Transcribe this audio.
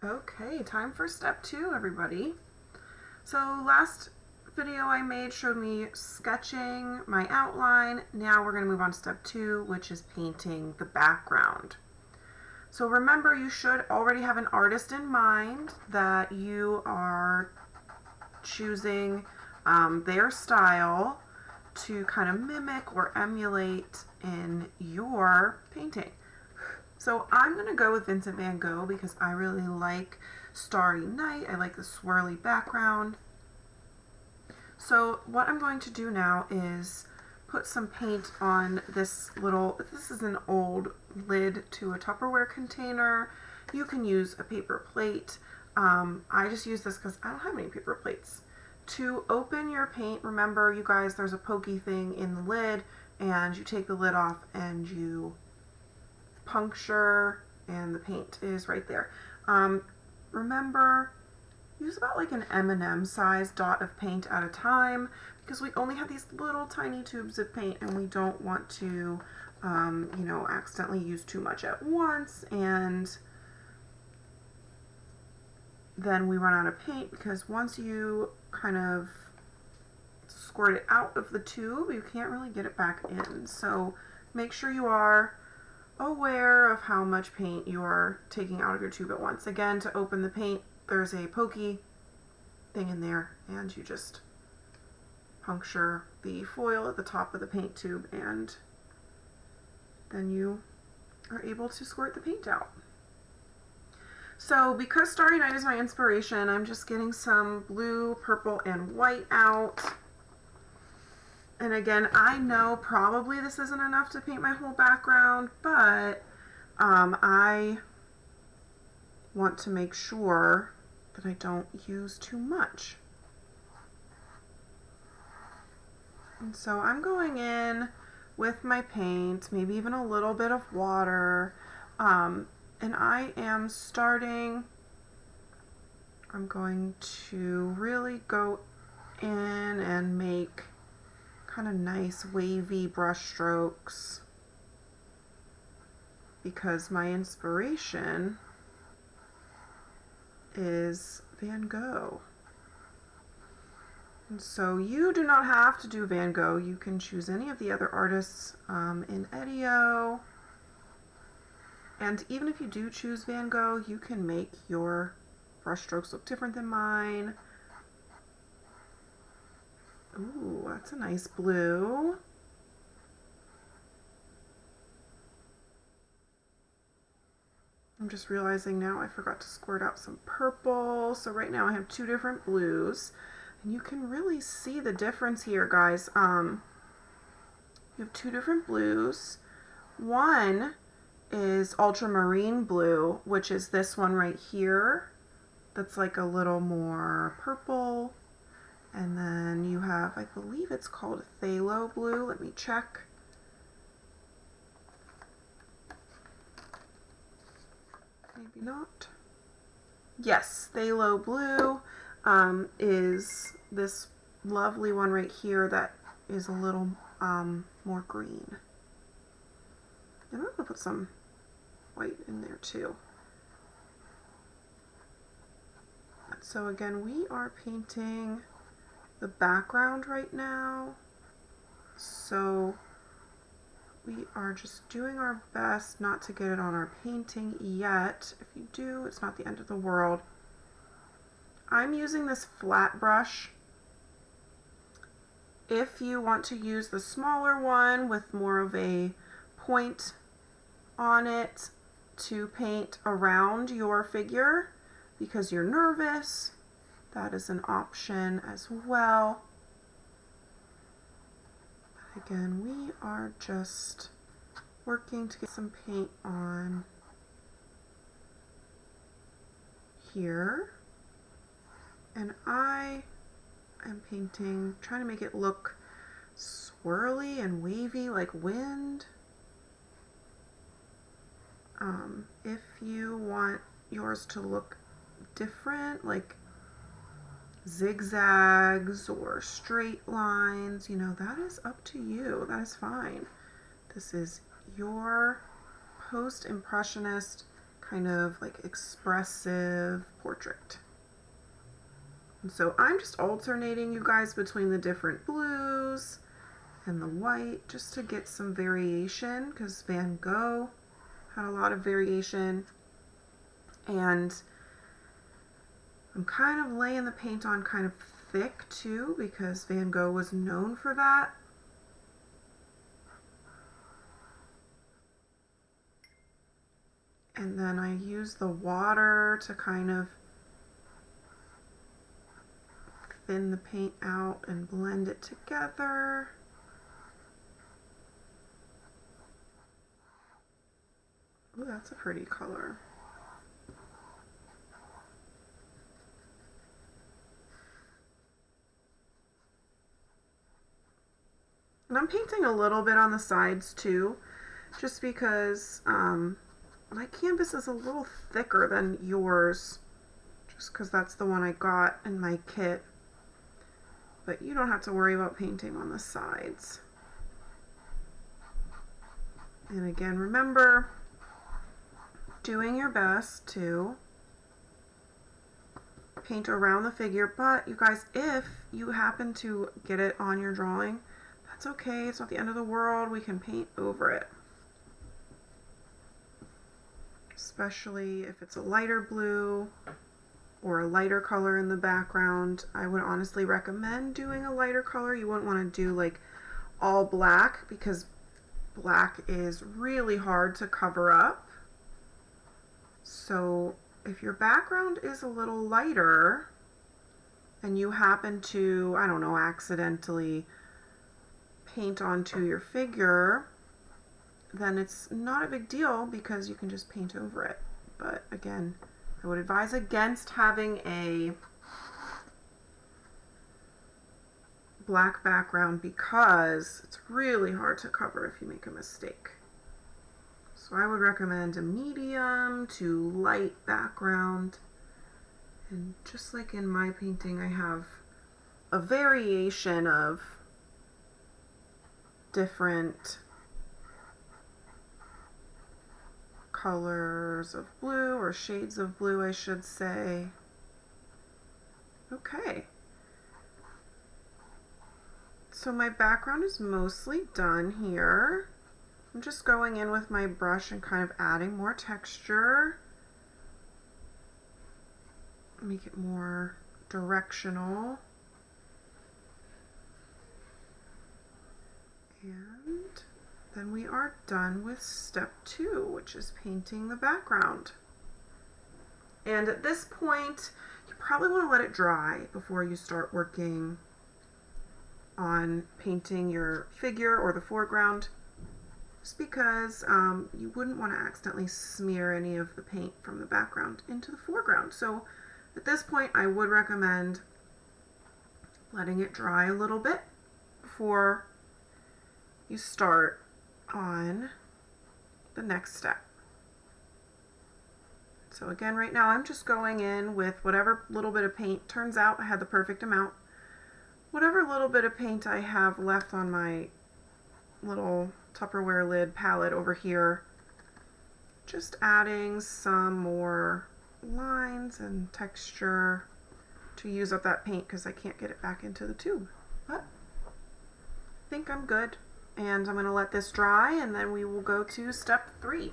Okay, time for step 2, everybody. So last video I made showed me sketching my outline. Now we're going to move on to step 2, which is painting the background. So remember, you should already have an artist in mind that you are choosing their style to kind of mimic or emulate in your painting. So I'm going to go with Vincent van Gogh because I really like Starry Night. I like the swirly background. So what I'm going to do now is put some paint on this is an old lid to a Tupperware container. You can use a paper plate. I just use this because I don't have any paper plates. To open your paint, remember you guys, there's a pokey thing in the lid, and you take the lid off and you puncture, and the paint is right there. Remember, use about like an M&M size dot of paint at a time because we only have these little tiny tubes of paint and we don't want to accidentally use too much at once and then we run out of paint, because once you kind of squirt it out of the tube, you can't really get it back in. So make sure you are aware of how much paint you're taking out of your tube at once. Again, to open the paint, there's a pokey thing in there, and you just puncture the foil at the top of the paint tube, and then you are able to squirt the paint out. So because Starry Night is my inspiration, I'm just getting some blue, purple, and white out. And again, I know probably this isn't enough to paint my whole background, but I want to make sure that I don't use too much. And so I'm going in with my paint, maybe even a little bit of water, and I am starting, I'm going to really go in and make kind of nice wavy brush strokes because my inspiration is Van Gogh. And so you do not have to do Van Gogh. You can choose any of the other artists in Edio. And even if you do choose Van Gogh, you can make your brush strokes look different than mine. Ooh, that's a nice blue. I'm just realizing now I forgot to squirt out some purple. So right now I have two different blues. And you can really see the difference here, guys. You have two different blues. One is ultramarine blue, which is this one right here. That's like a little more purple. And then you have, I believe it's called phthalo blue. Let me check. Maybe not. Yes, phthalo blue is this lovely one right here that is a little more green. And I'm going to put some white in there too. So again, we are painting the background right now. So we are just doing our best not to get it on our painting yet. If you do, it's not the end of the world. I'm using this flat brush. If you want to use the smaller one with more of a point on it to paint around your figure because you're nervous, that is an option as well. Again, we are just working to get some paint on here. And I am painting, trying to make it look swirly and wavy like wind. If you want yours to look different, like zigzags or straight lines, that is up to you. That is fine. This is your post-impressionist kind of like expressive portrait. And so I'm just alternating, you guys, between the different blues and the white just to get some variation, because Van Gogh had a lot of variation. And I'm kind of laying the paint on kind of thick too, because Van Gogh was known for that. And then I use the water to kind of thin the paint out and blend it together. Ooh, that's a pretty color. And I'm painting a little bit on the sides too, just because my canvas is a little thicker than yours, just because that's the one I got in my kit. But you don't have to worry about painting on the sides. And again, remember, doing your best to paint around the figure, but you guys, if you happen to get it on your drawing, that's okay. It's not the end of the world. We can paint over it. Especially if it's a lighter blue or a lighter color in the background. I would honestly recommend doing a lighter color. You wouldn't want to do like all black, because black is really hard to cover up. So if your background is a little lighter and you happen to, I don't know, accidentally paint onto your figure, then it's not a big deal, because you can just paint over it. But again, I would advise against having a black background, because it's really hard to cover if you make a mistake. So I would recommend a medium to light background. And just like in my painting, I have a variation of different colors of blue, or shades of blue, I should say. Okay. So my background is mostly done here. I'm just going in with my brush and kind of adding more texture. Make it more directional. And then we are done with step 2, which is painting the background. And at this point, you probably want to let it dry before you start working on painting your figure or the foreground, just because you wouldn't want to accidentally smear any of the paint from the background into the foreground. So at this point, I would recommend letting it dry a little bit before you start on the next step. So again, right now I'm just going in with whatever little bit of paint. Turns out I had the perfect amount. Whatever little bit of paint I have left on my little Tupperware lid palette over here, just adding some more lines and texture to use up that paint, because I can't get it back into the tube. But I think I'm good. And I'm going to let this dry, and then we will go to step 3.